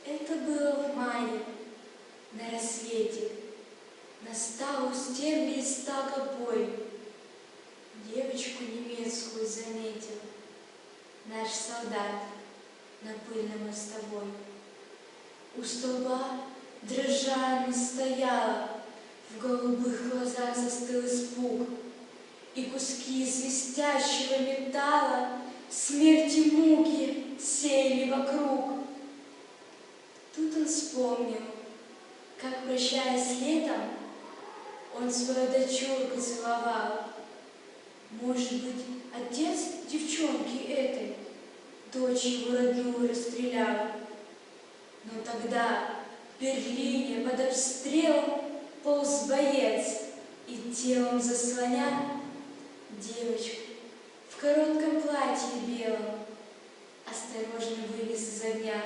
Это было в мае, на рассвете. Настал у стен листа копой. Девочку немецкую заметил наш солдат на пыльной мостовой. У столба дрожа она стояла, в голубых глазах застыл испуг, и куски свистящего металла смерти муки сеяли вокруг. Тут он вспомнил, как, прощаясь летом, он свою дочурку целовал. Может быть, отец девчонки этой дочь его родную расстрелял. Но тогда в Берлине под обстрелом полз боец, и телом заслоня девочку в коротком платье белом осторожно вывез из огня.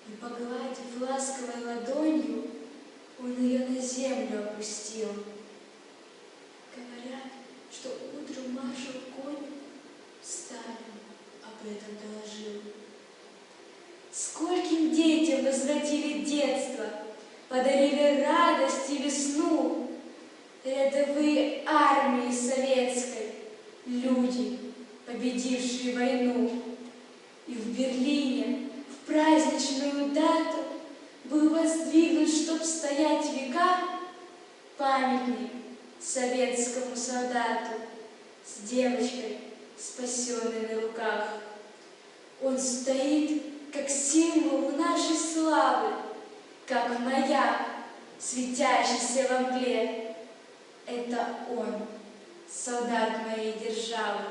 И, погладив ласковой ладонью, он ее на землю опустил. Говорят, что утром маршал Конь Сталин об этом доложил. Скольким детям возвратили детство, подарили радость и весну рядовые армии советской, люди, победившие войну. И в Берлине в праздничную дату был воздвигнут, чтоб стоять века, памятник советскому солдату с девочкой, спасенной на руках. Он стоит как символ нашей славы, как маяк, светящийся во мгле. Это он, солдат моей державы,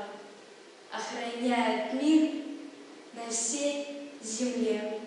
охраняет мир на всей земле.